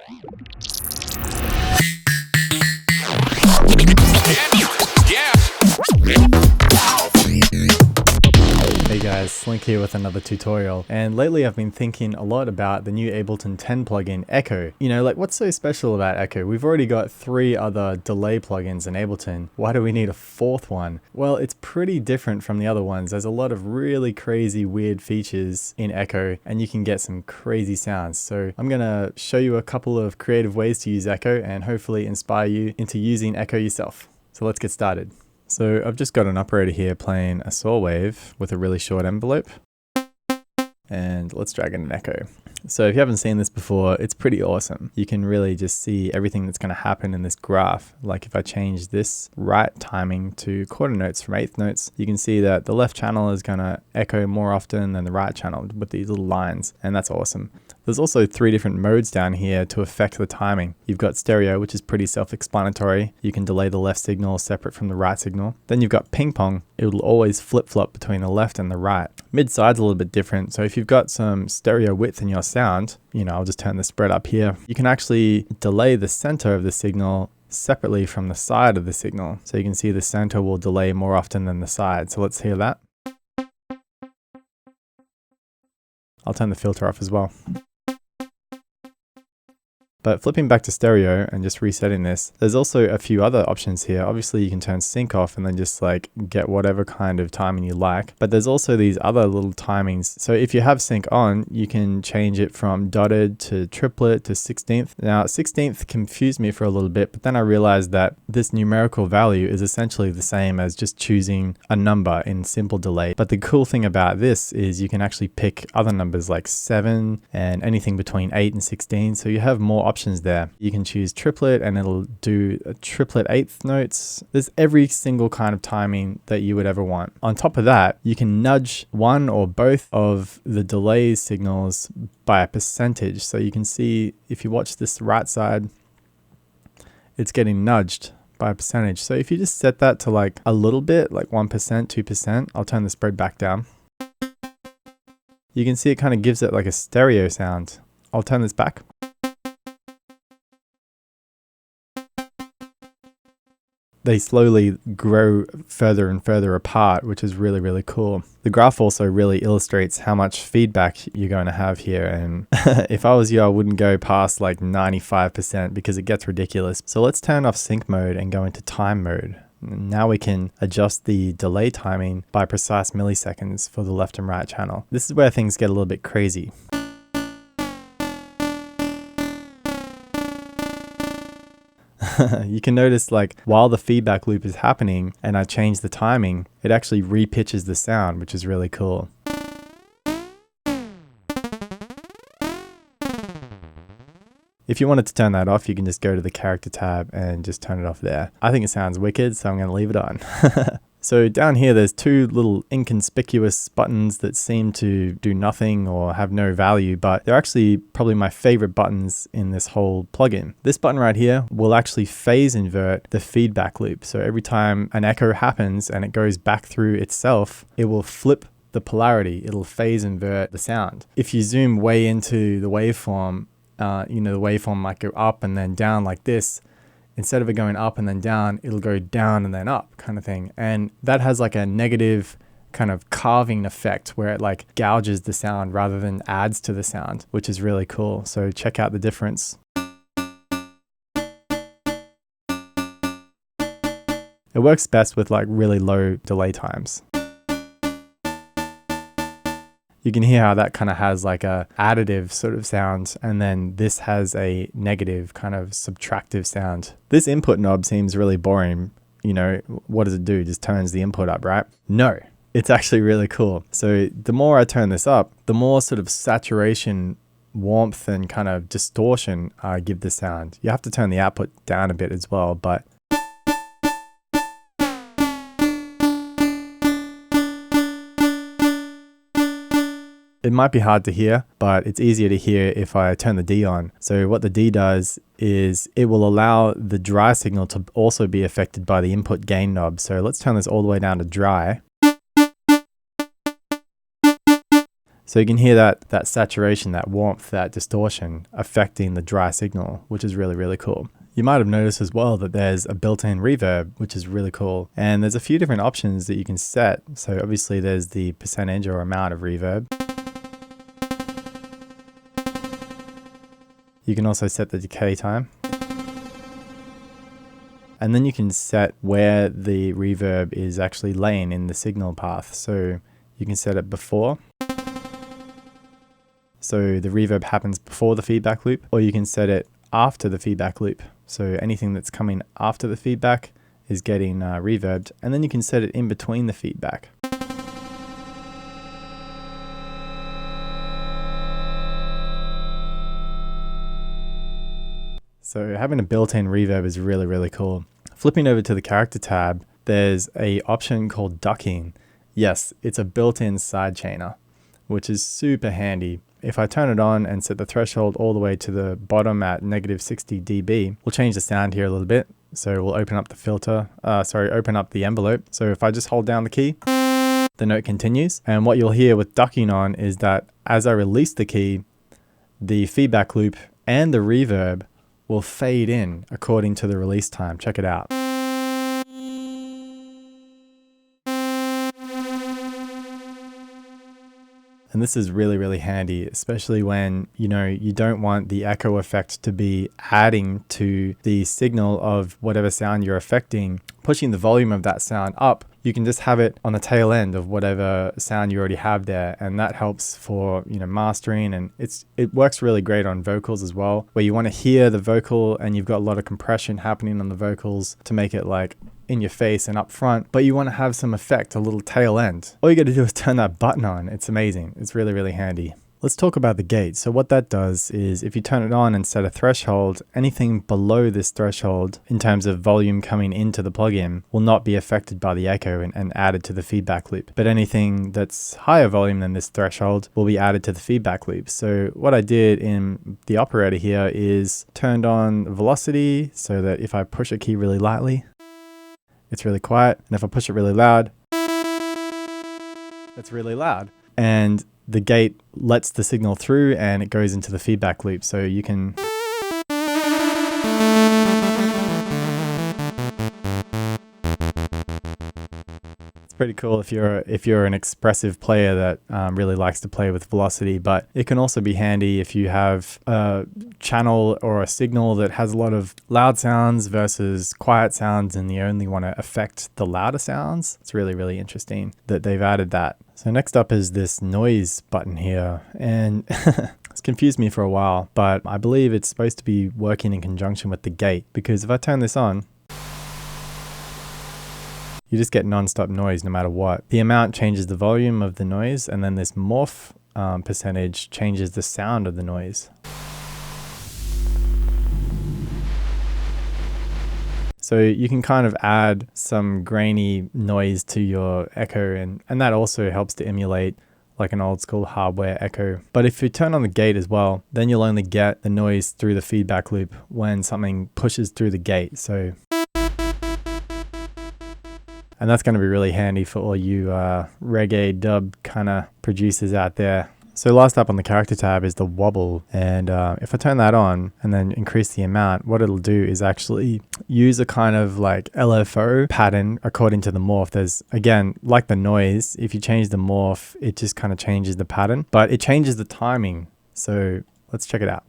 Hey guys, Slynk here with another tutorial, and lately I've been thinking a lot about the new Ableton 10 plugin, Echo. You know, like, what's so special about Echo? We've already got 3 other delay plugins in Ableton. Why do we need a 4th one? Well, it's pretty different from the other ones. There's a lot of really crazy weird features in Echo, and you can get some crazy sounds. So I'm gonna show you a couple of creative ways to use Echo and hopefully inspire you into using Echo yourself. So let's get started. So I've just got an operator here playing a saw wave with a really short envelope, and let's drag in an echo. So if you haven't seen this before, it's pretty awesome. You can really just see everything that's going to happen in this graph. Like if I change this right timing to quarter notes from eighth notes, you can see that the left channel is going to echo more often than the right channel with these little lines, and that's awesome. There's also 3 different modes down here to affect the timing. You've got stereo, which is pretty self-explanatory. You can delay the left signal separate from the right signal. Then you've got ping pong. It will always flip-flop between the left and the right. Mid-side's a little bit different. So if you've got some stereo width in your sound, you know, I'll just turn the spread up here. You can actually delay the center of the signal separately from the side of the signal. So you can see the center will delay more often than the side. So let's hear that. I'll turn the filter off as well. But flipping back to stereo and just resetting this, there's also a few other options here. Obviously you can turn sync off and then just like get whatever kind of timing you like. But there's also these other little timings. So if you have sync on, you can change it from dotted to triplet to 16th. Now 16th confused me for a little bit, but then I realized that this numerical value is essentially the same as just choosing a number in simple delay. But the cool thing about this is you can actually pick other numbers like 7 and anything between 8 and 16. So you have more options there. You can choose triplet and it'll do a triplet eighth notes. There's every single kind of timing that you would ever want. On top of that, you can nudge one or both of the delay signals by a percentage. So you can see if you watch this right side, it's getting nudged by a percentage. So if you just set that to like a little bit, like 1%, 2%, I'll turn the spread back down. You can see it kind of gives it like a stereo sound. I'll turn this back. They slowly grow further and further apart, which is really, really cool. The graph also really illustrates how much feedback you're going to have here. And if I was you, I wouldn't go past like 95% because it gets ridiculous. So let's turn off sync mode and go into time mode. Now we can adjust the delay timing by precise milliseconds for the left and right channel. This is where things get a little bit crazy. You can notice like while the feedback loop is happening and I change the timing, it actually repitches the sound, which is really cool. If you wanted to turn that off, you can just go to the character tab and just turn it off there. I think it sounds wicked, so I'm going to leave it on. So down here, there's 2 little inconspicuous buttons that seem to do nothing or have no value, but they're actually probably my favorite buttons in this whole plugin. This button right here will actually phase invert the feedback loop. So every time an echo happens and it goes back through itself, it will flip the polarity. It'll phase invert the sound. If you zoom way into the waveform, you know, the waveform might go up and then down like this. Instead of it going up and then down, it'll go down and then up kind of thing. And that has like a negative kind of carving effect where it like gouges the sound rather than adds to the sound, which is really cool. So check out the difference. It works best with like really low delay times. You can hear how that kind of has like a additive sort of sound, and then this has a negative kind of subtractive sound. This input knob seems really boring. You know, what does it do? It just turns the input up, right? No, it's actually really cool. So the more I turn this up, the more sort of saturation, warmth, and kind of distortion I give the sound. You have to turn the output down a bit as well, but it might be hard to hear, but it's easier to hear if I turn the D on. So what the D does is it will allow the dry signal to also be affected by the input gain knob. So let's turn this all the way down to dry. So you can hear that saturation, that warmth, that distortion affecting the dry signal, which is really, really cool. You might have noticed as well that there's a built-in reverb, which is really cool. And there's a few different options that you can set. So obviously there's the percentage or amount of reverb. You can also set the decay time. And then you can set where the reverb is actually laying in the signal path. So you can set it before. So the reverb happens before the feedback loop, or you can set it after the feedback loop. So anything that's coming after the feedback is getting reverbed, and then you can set it in between the feedback. So having a built-in reverb is really, really cool. Flipping over to the character tab, there's a option called ducking. Yes, it's a built-in sidechainer, which is super handy. If I turn it on and set the threshold all the way to the bottom at -60 dB, we'll change the sound here a little bit. So we'll open up the filter, open up the envelope. So if I just hold down the key, the note continues. And what you'll hear with ducking on is that as I release the key, the feedback loop and the reverb will fade in according to the release time. Check it out. And this is really, really handy, especially when, you don't want the echo effect to be adding to the signal of whatever sound you're affecting, pushing the volume of that sound up. You can just have it on the tail end of whatever sound you already have there. And that helps for, mastering. And it works really great on vocals as well, where you want to hear the vocal and you've got a lot of compression happening on the vocals to make it like in your face and up front, but you want to have some effect, a little tail end. All you got to do is turn that button on. It's amazing. It's really, really handy. Let's talk about the gate. So what that does is if you turn it on and set a threshold, anything below this threshold in terms of volume coming into the plugin will not be affected by the echo and added to the feedback loop. But anything that's higher volume than this threshold will be added to the feedback loop. So what I did in the operator here is turned on velocity so that if I push a key really lightly, it's really quiet. And if I push it really loud, it's really loud. And the gate lets the signal through and it goes into the feedback loop. So you can... pretty cool if you're an expressive player that really likes to play with velocity, but it can also be handy if you have a channel or a signal that has a lot of loud sounds versus quiet sounds and you only want to affect the louder sounds. It's really, really interesting that they've added that. So next up is this noise button here, and it's confused me for a while, but I believe it's supposed to be working in conjunction with the gate, because if I turn this on, you just get non-stop noise no matter what. The amount changes the volume of the noise, and then this morph percentage changes the sound of the noise. So you can kind of add some grainy noise to your echo, and that also helps to emulate like an old school hardware echo. But if you turn on the gate as well, then you'll only get the noise through the feedback loop when something pushes through the gate. So and that's going to be really handy for all you reggae dub kind of producers out there. So last up on the character tab is the wobble. And if I turn that on and then increase the amount, what it'll do is actually use a kind of like LFO pattern according to the morph. There's, again, like the noise, if you change the morph, it just kind of changes the pattern, but it changes the timing. So let's check it out.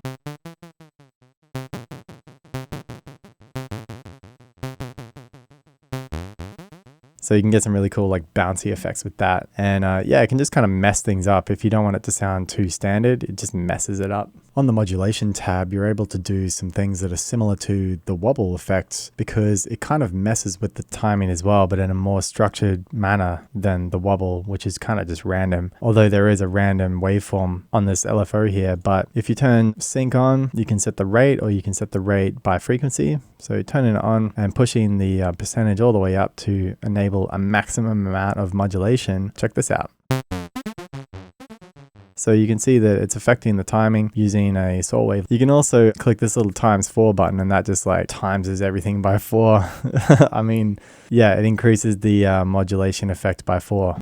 So you can get some really cool like bouncy effects with that. And yeah, it can just kind of mess things up. If you don't want it to sound too standard, it just messes it up. On the modulation tab, you're able to do some things that are similar to the wobble effect, because it kind of messes with the timing as well, but in a more structured manner than the wobble, which is kind of just random. Although there is a random waveform on this LFO here, but if you turn sync on, you can set the rate, or you can set the rate by frequency. So turning it on and pushing the percentage all the way up to enable a maximum amount of modulation. Check this out. So you can see that it's affecting the timing using a saw wave. You can also click this little ×4 button, and that just like times everything by 4. I mean, yeah, it increases the modulation effect by 4.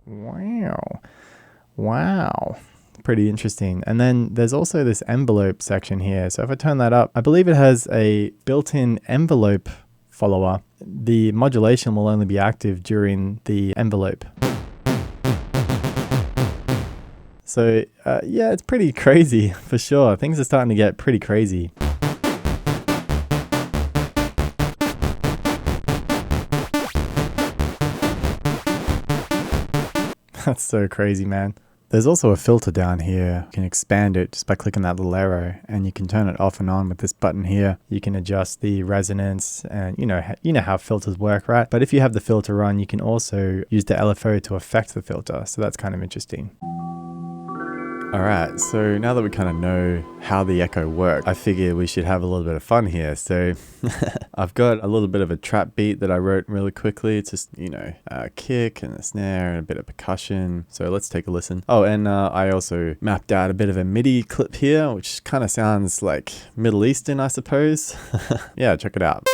Wow. Wow. Pretty interesting. And then there's also this envelope section here. So if I turn that up, I believe it has a built-in envelope follower. The modulation will only be active during the envelope. So yeah, it's pretty crazy for sure. Things are starting to get pretty crazy. That's so crazy, man. There's also a filter down here. You can expand it just by clicking that little arrow, and you can turn it off and on with this button here. You can adjust the resonance, and you know how filters work, right? But if you have the filter on, you can also use the LFO to affect the filter. So that's kind of interesting. All right, so now that we kind of know how the echo works, I figured we should have a little bit of fun here. So I've got a little bit of a trap beat that I wrote really quickly. It's just, a kick and a snare and a bit of percussion. So let's take a listen. Oh, and I also mapped out a bit of a MIDI clip here, which kind of sounds like Middle Eastern, I suppose. Yeah, check it out.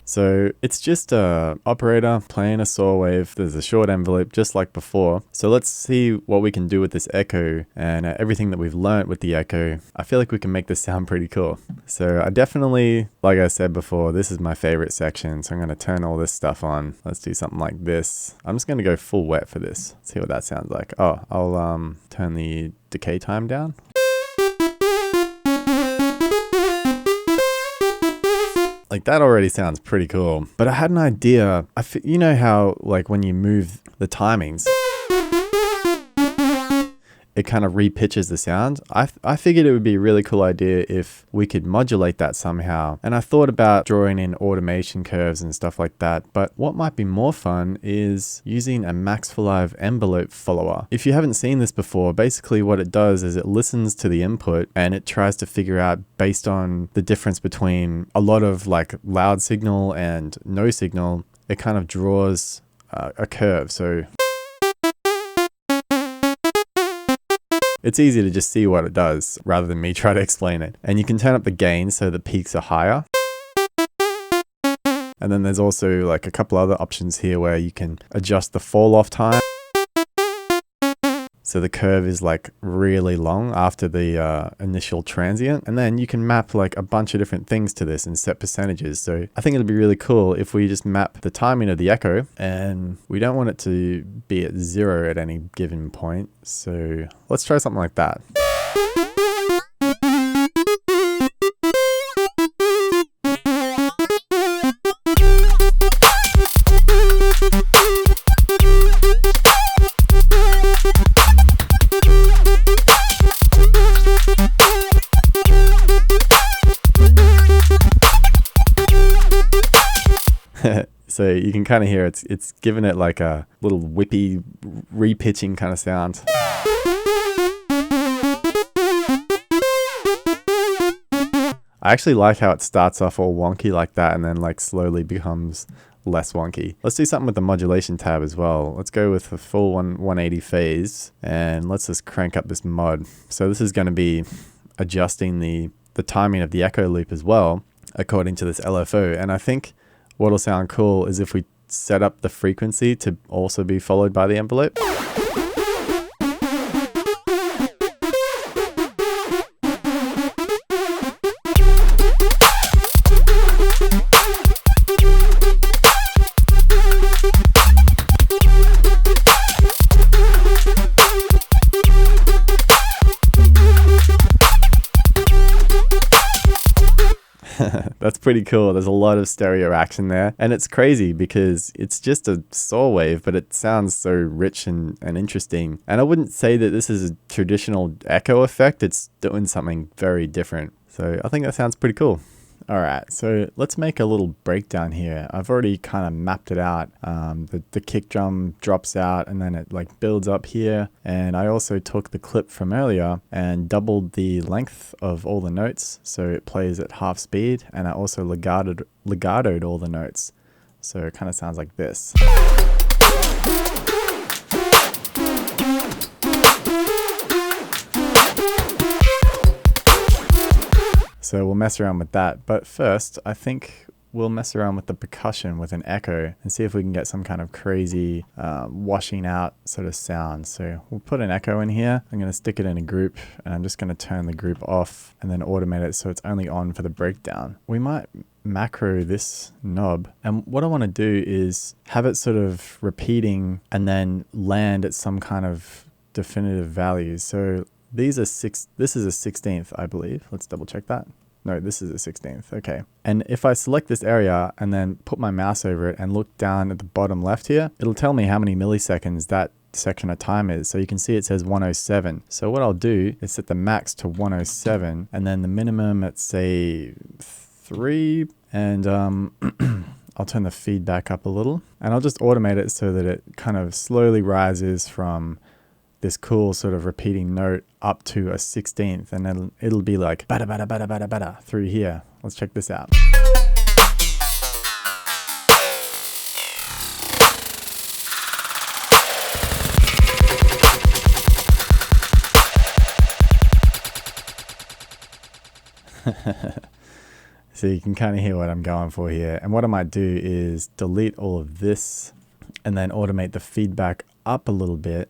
So it's just a operator playing a saw wave. There's a short envelope just like before. So let's see what we can do with this echo and everything that we've learned with the echo. I feel like we can make this sound pretty cool. So I definitely, like I said before, this is my favorite section. So I'm going to turn all this stuff on. Let's do something like this. I'm just going to go full wet for this. See what that sounds like. Oh, I'll turn the decay time down. Like that already sounds pretty cool, but I had an idea. You know how like when you move the timings, it kind of repitches the sound. I figured it would be a really cool idea if we could modulate that somehow. And I thought about drawing in automation curves and stuff like that. But what might be more fun is using a Max for Live envelope follower. If you haven't seen this before, basically what it does is it listens to the input and it tries to figure out based on the difference between a lot of like loud signal and no signal, it kind of draws a curve. So it's easy to just see what it does rather than me try to explain it. And you can turn up the gain so the peaks are higher. And then there's also like a couple other options here where you can adjust the fall off time. So the curve is like really long after the initial transient. And then you can map like a bunch of different things to this and set percentages. So I think it'd be really cool if we just map the timing of the echo, and we don't want it to be at 0 at any given point. So let's try something like that. So you can kind of hear it's giving it like a little whippy repitching kind of sound. I actually like how it starts off all wonky like that and then like slowly becomes less wonky. Let's do something with the modulation tab as well. Let's go with a full 180 phase and let's just crank up this mod. So this is going to be adjusting the timing of the echo loop as well according to this LFO. And I think what'll sound cool is if we set up the frequency to also be followed by the envelope. That's pretty cool. There's a lot of stereo action there. And it's crazy because it's just a saw wave, but it sounds so rich and interesting. And I wouldn't say that this is a traditional echo effect. It's doing something very different. So I think that sounds pretty cool. All right, so let's make a little breakdown here. I've already kind of mapped it out. The kick drum drops out and then it like builds up here. And I also took the clip from earlier and doubled the length of all the notes. So it plays at half speed, and I also legatoed all the notes. So it kind of sounds like this. So we'll mess around with that. But first, I think we'll mess around with the percussion with an echo and see if we can get some kind of crazy washing out sort of sound. So we'll put an echo in here. I'm going to stick it in a group, and I'm just going to turn the group off and then automate it so it's only on for the breakdown. We might macro this knob, and what I want to do is have it sort of repeating and then land at some kind of definitive values. So this is a 16th, I believe. Let's double check that. No, this is a 16th. Okay. And if I select this area and then put my mouse over it and look down at the bottom left here, it'll tell me how many milliseconds that section of time is. So you can see it says 107. So what I'll do is set the max to 107 and then the minimum at say 3, and I'll turn the feedback up a little, and I'll just automate it so that it kind of slowly rises from this cool sort of repeating note up to a 16th, and then it'll be like bada bada bada bada bada through here. Let's check this out. So you can kind of hear what I'm going for here. And what I might do is delete all of this and then automate the feedback up a little bit.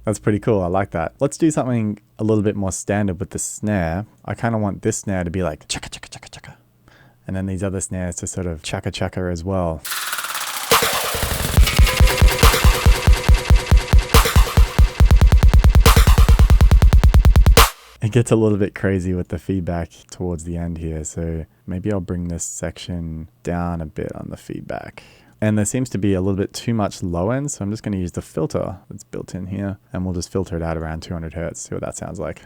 That's pretty cool. I like that. Let's do something a little bit more standard with the snare. I kind of want this snare to be like chaka chaka chaka chaka, and then these other snares to sort of chaka chaka as well. It gets a little bit crazy with the feedback towards the end here, so maybe I'll bring this section down a bit on the feedback. And there seems to be a little bit too much low end, so I'm just going to use the filter that's built in here, and we'll just filter it out around 200 Hertz, see what that sounds like.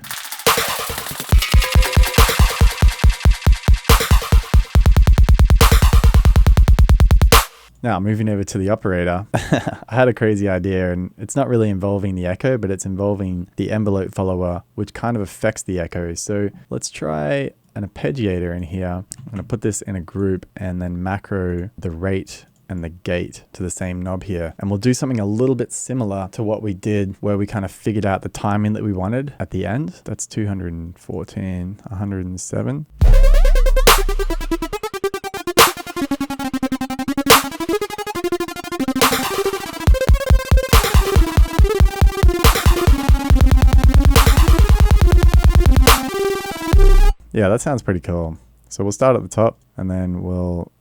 Now, moving over to the operator, I had a crazy idea, and it's not really involving the echo, but it's involving the envelope follower, which kind of affects the echo. So let's try an arpeggiator in here. I'm going to put this in a group and then macro the rate and the gate to the same knob here. And we'll do something a little bit similar to what we did where we kind of figured out the timing that we wanted at the end. That's 214, 107. Yeah, that sounds pretty cool. So we'll start at the top and then we'll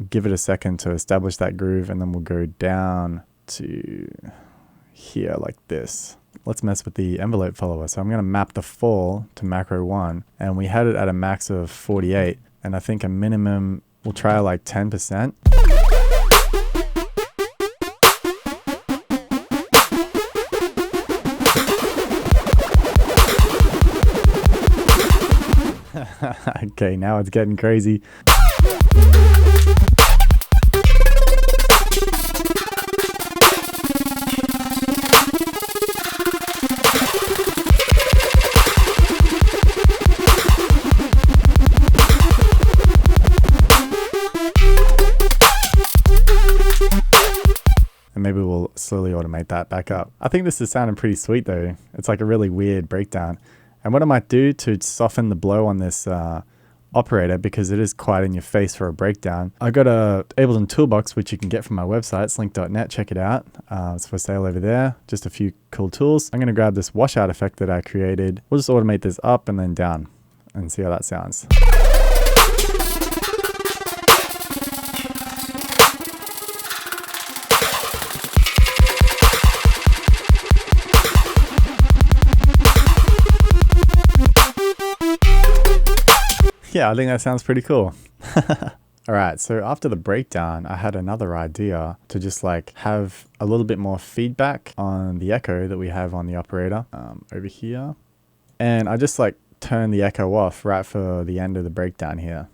give it a second to establish that groove, and then we'll go down to here like this. Let's mess with the envelope follower. So I'm going to map the fall to macro 1, and we had it at a max of 48, and I think a minimum, we'll try like 10%. Okay, now it's getting crazy. And maybe we'll slowly automate that back up. I think this is sounding pretty sweet though. It's like a really weird breakdown. And what I might do to soften the blow on this operator, because it is quite in your face for a breakdown, I got a Ableton toolbox, which you can get from my website, slynk.net. Check it out. It's for sale over there. Just a few cool tools. I'm going to grab this washout effect that I created. We'll just automate this up and then down and see how that sounds. Yeah, I think that sounds pretty cool. All right, so after the breakdown, I had another idea to just like have a little bit more feedback on the echo that we have on the operator over here. And I just like turn the echo off right for the end of the breakdown here.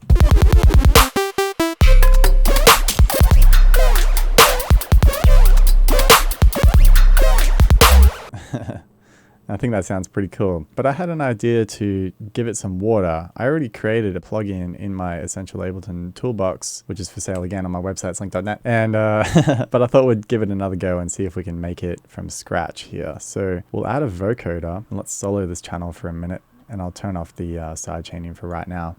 I think that sounds pretty cool. But I had an idea to give it some water. I already created a plugin in my Essential Ableton toolbox, which is for sale again on my website, slynk.net. And but I thought we'd give it another go and see if we can make it from scratch here. So we'll add a vocoder and let's solo this channel for a minute, and I'll turn off the sidechaining for right now.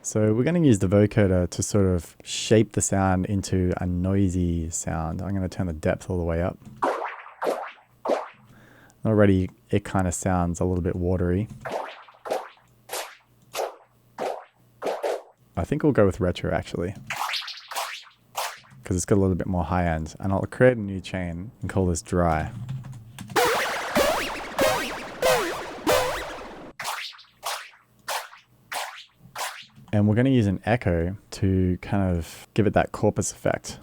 So we're going to use the vocoder to sort of shape the sound into a noisy sound. I'm going to turn the depth all the way up. Already it kind of sounds a little bit watery. I think we'll go with retro actually, because it's got a little bit more high end. And I'll create a new chain and call this dry. And we're going to use an echo to kind of give it that corpus effect.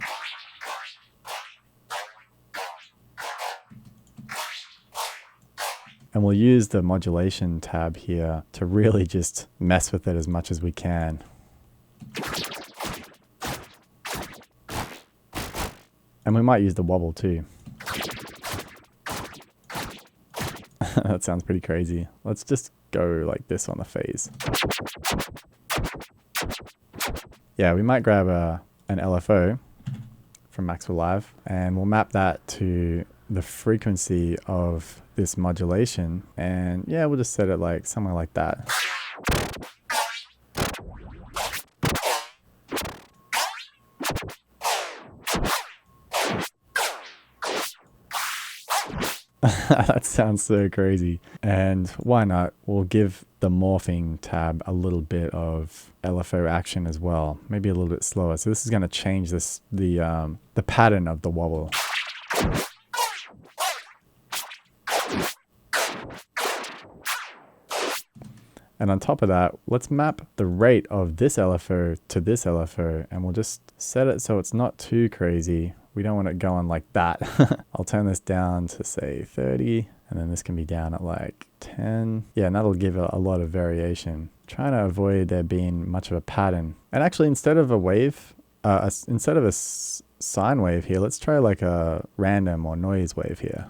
And we'll use the modulation tab here to really just mess with it as much as we can. And we might use the wobble too. That sounds pretty crazy. Let's just go like this on the phase. Yeah, we might grab an LFO from Maxwell Live, and we'll map that to the frequency of this modulation. And yeah, we'll just set it like somewhere like that. That sounds so crazy. And why not? We'll give the morphing tab a little bit of LFO action as well, maybe a little bit slower. So this is going to change the pattern of the wobble. And on top of that, let's map the rate of this LFO to this LFO, and we'll just set it so it's not too crazy. We don't want it going like that. I'll turn this down to say 30, and then this can be down at like 10. Yeah, and that'll give it a lot of variation. Trying to avoid there being much of a pattern. And actually, instead of a wave, instead of a sine wave here, let's try like a random or noise wave here.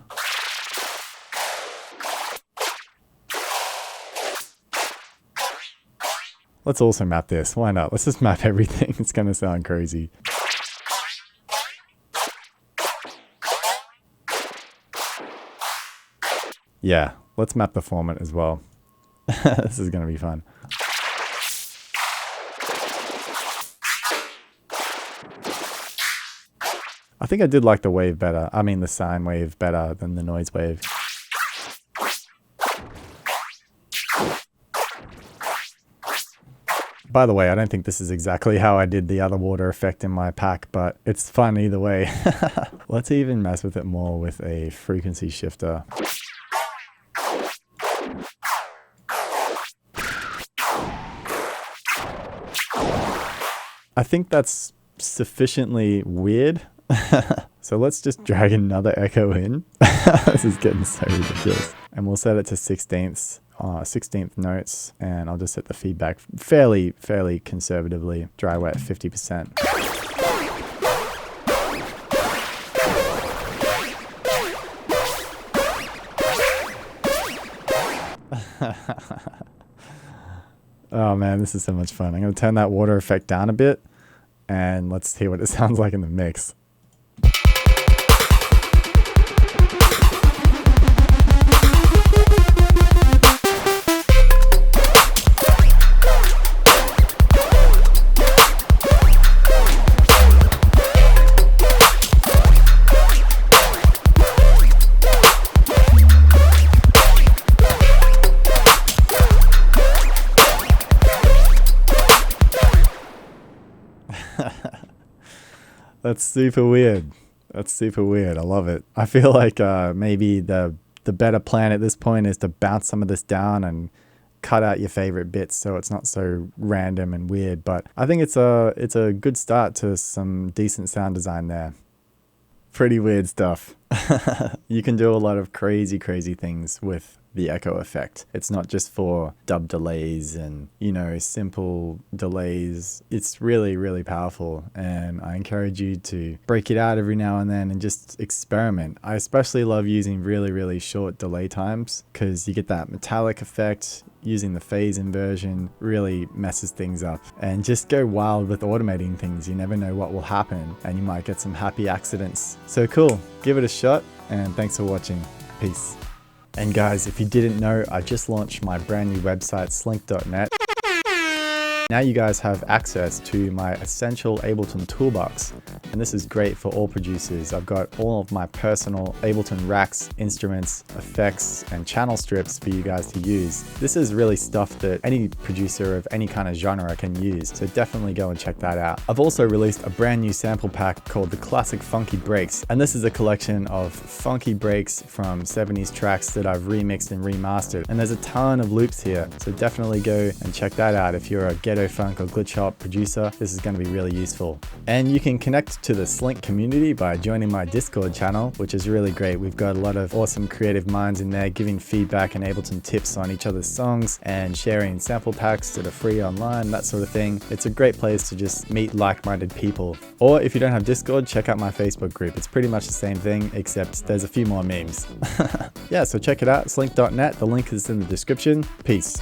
Let's also map this. Why not? Let's just map everything. It's going to sound crazy. Yeah, let's map the format as well. This is going to be fun. I think I did like the wave better. I mean the sine wave better than the noise wave. By the way, I don't think this is exactly how I did the other water effect in my pack, but it's fun either way. Let's even mess with it more with a frequency shifter. I think that's sufficiently weird. So let's just drag another echo in. This is getting so ridiculous. And we'll set it to 16th notes, and I'll just set the feedback fairly conservatively, dry wet 50%. Oh man, this is so much fun. I'm going to turn that water effect down a bit, and let's hear what it sounds like in the mix. That's super weird. That's super weird. I love it. I feel like maybe the better plan at this point is to bounce some of this down and cut out your favorite bits so it's not so random and weird. But I think it's a good start to some decent sound design there. Pretty weird stuff. You can do a lot of crazy things with the echo effect. It's not just for dub delays and, you know, simple delays. It's really, really powerful, and I encourage you to break it out every now and then and just experiment. I especially love using really, really short delay times because you get that metallic effect. Using the phase inversion really messes things up, and just go wild with automating things. You never know what will happen, and you might get some happy accidents. So cool, give it a shot, and thanks for watching. Peace. And guys, if you didn't know, I just launched my brand new website, slynk.net. Now you guys have access to my essential Ableton toolbox, and this is great for all producers. I've got all of my personal Ableton racks, instruments, effects, and channel strips for you guys to use. This is really stuff that any producer of any kind of genre can use, so definitely go and check that out. I've also released a brand new sample pack called the Classic Funky Breaks, and this is a collection of funky breaks from 70s tracks that I've remixed and remastered, and there's a ton of loops here, so definitely go and check that out if you're a ghetto funk or glitch hop producer. This is going to be really useful. And you can connect to the Slynk community by joining my Discord channel, which is really great. We've got a lot of awesome creative minds in there giving feedback and Ableton tips on each other's songs and sharing sample packs that are free online, that sort of thing. It's a great place to just meet like-minded people. Or if you don't have Discord, check out my Facebook group. It's pretty much the same thing, except there's a few more memes. Yeah, so check it out, slynk.net. The link is in the description. Peace.